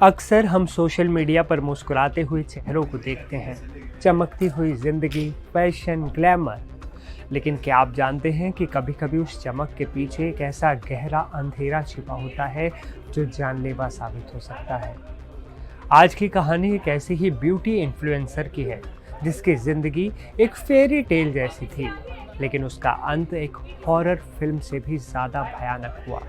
अक्सर हम social media पर मुस्कुराते हुए चेहरों को देखते हैं, चमकती हुई जिंदगी, फैशन, ग्लैमर। लेकिन क्या आप जानते हैं कि कभी-कभी उस चमक के पीछे एक ऐसा गहरा अंधेरा छिपा होता है जो जानलेवा साबित हो सकता है। आज की कहानी एक ऐसी ही ब्यूटी इन्फ्लुएंसर की है जिसकी जिंदगी एक फेरी टेल जैसी थी, लेकिन उसका अंत एक हॉरर फिल्म से भी ज़्यादा भयानक हुआ।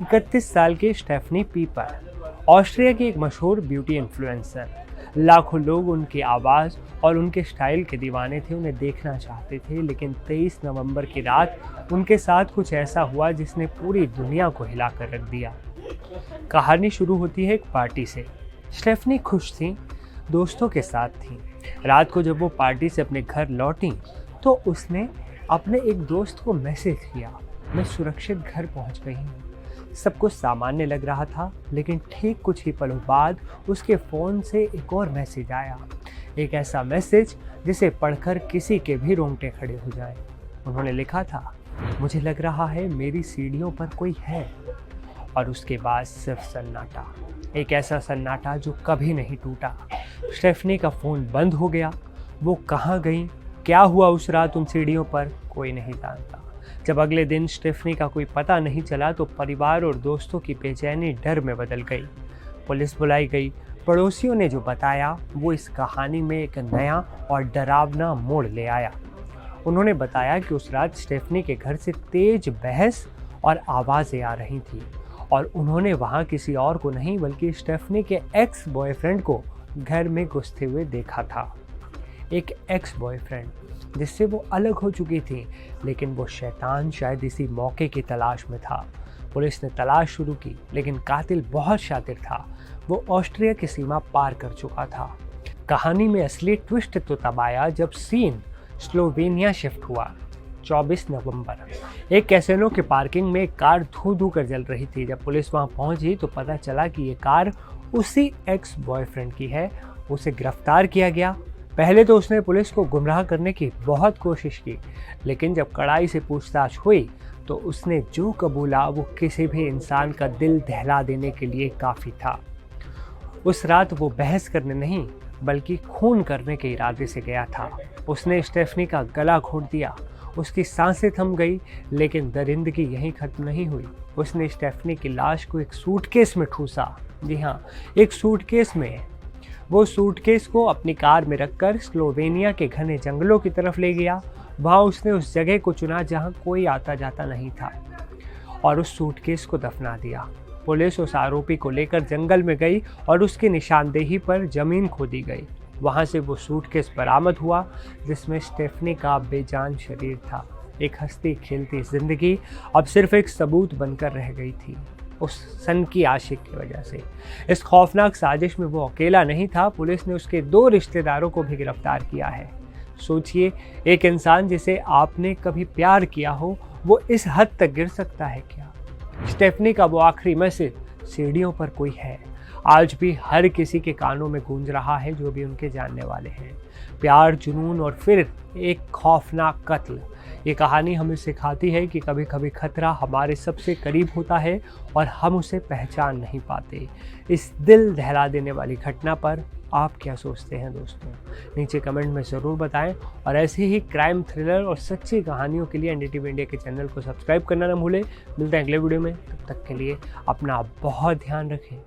31 साल की स्टेफनी पीपर ऑस्ट्रिया की एक मशहूर ब्यूटी इन्फ्लुएंसर। लाखों लोग उनकी आवाज़ और उनके स्टाइल के दीवाने थे, उन्हें देखना चाहते थे। लेकिन 23 नवंबर की रात उनके साथ कुछ ऐसा हुआ जिसने पूरी दुनिया को हिला कर रख दिया। कहानी शुरू होती है एक पार्टी से। स्टेफनी खुश थी, दोस्तों के साथ थी। रात को जब वो पार्टी से अपने घर लौटी तो उसने अपने एक दोस्त को मैसेज किया, मैं सुरक्षित घर पहुंच गई हूँ। सब कुछ सामान्य लग रहा था, लेकिन ठीक कुछ ही पलों बाद उसके फ़ोन से एक और मैसेज आया। एक ऐसा मैसेज जिसे पढ़कर किसी के भी रोंगटे खड़े हो जाएं। उन्होंने लिखा था, मुझे लग रहा है मेरी सीढ़ियों पर कोई है। और उसके बाद सिर्फ सन्नाटा, एक ऐसा सन्नाटा जो कभी नहीं टूटा। स्टेफनी का फ़ोन बंद हो गया। वो कहाँ गई, क्या हुआ उस रात उन सीढ़ियों पर, कोई नहीं जानता। जब अगले दिन स्टेफनी का कोई पता नहीं चला तो परिवार और दोस्तों की बेचैनी डर में बदल गई। पुलिस बुलाई गई। पड़ोसियों ने जो बताया वो इस कहानी में एक नया और डरावना मोड़ ले आया। उन्होंने बताया कि उस रात स्टेफनी के घर से तेज बहस और आवाज़ें आ रही थी, और उन्होंने वहाँ किसी और को नहीं बल्कि स्टेफनी के एक्स बॉयफ्रेंड को घर में घुसते हुए देखा था। एक एक्स बॉयफ्रेंड जिससे वो अलग हो चुकी थी, लेकिन वो शैतान शायद इसी मौके की तलाश में था। पुलिस ने तलाश शुरू की, लेकिन कातिल बहुत शातिर था। वो ऑस्ट्रिया की सीमा पार कर चुका था। कहानी में असली ट्विस्ट तो तब आया जब सीन स्लोवेनिया शिफ्ट हुआ। 24 नवंबर एक कैसीनो के पार्किंग में एक कार धू कर जल रही थी। जब पुलिस वहां पहुंची तो पता चला कि ये कार उसी एक्स बॉयफ्रेंड की है। उसे गिरफ्तार किया गया। पहले तो उसने पुलिस को गुमराह करने की बहुत कोशिश की, लेकिन जब कड़ाई से पूछताछ हुई तो उसने जो कबूला वो किसी भी इंसान का दिल दहला देने के लिए काफ़ी था। उस रात वो बहस करने नहीं बल्कि खून करने के इरादे से गया था। उसने स्टेफनी का गला घोंट दिया। उसकी सांसें थम गई, लेकिन दरिंदगी यहीं खत्म नहीं हुई। उसने स्टेफनी की लाश को एक सूटकेस में ठूसा। जी हाँ, एक सूटकेस में। वो सूटकेस को अपनी कार में रखकर स्लोवेनिया के घने जंगलों की तरफ ले गया। वहाँ उसने उस जगह को चुना जहाँ कोई आता जाता नहीं था, और उस सूटकेस को दफना दिया। पुलिस उस आरोपी को लेकर जंगल में गई और उसकी निशानदेही पर जमीन खोदी गई। वहाँ से वो सूटकेस बरामद हुआ जिसमें स्टेफनी का बेजान शरीर था। एक हंसती खेलती जिंदगी अब सिर्फ एक सबूत बनकर रह गई थी, उस सन की आशिक की वजह से। इस खौफनाक साजिश में वो अकेला नहीं था। पुलिस ने उसके 2 रिश्तेदारों को भी गिरफ्तार किया है। सोचिए, एक इंसान जिसे आपने कभी प्यार किया हो वो इस हद तक गिर सकता है क्या? स्टेफनी का वो आखिरी मैसेज, सीढ़ियों पर कोई है, आज भी हर किसी के कानों में गूंज रहा है जो भी उनके जानने वाले हैं। प्यार, जुनून और फिर एक खौफनाक कत्ल। ये कहानी हमें सिखाती है कि कभी कभी खतरा हमारे सबसे करीब होता है और हम उसे पहचान नहीं पाते। इस दिल दहला देने वाली घटना पर आप क्या सोचते हैं दोस्तों? नीचे कमेंट में ज़रूर बताएं, और ऐसी ही क्राइम थ्रिलर और सच्ची कहानियों के लिए एनडीटीवी इंडिया के चैनल को सब्सक्राइब करना ना भूलें। मिलते हैं अगले वीडियो में, तब तक के लिए अपना बहुत ध्यान रखें।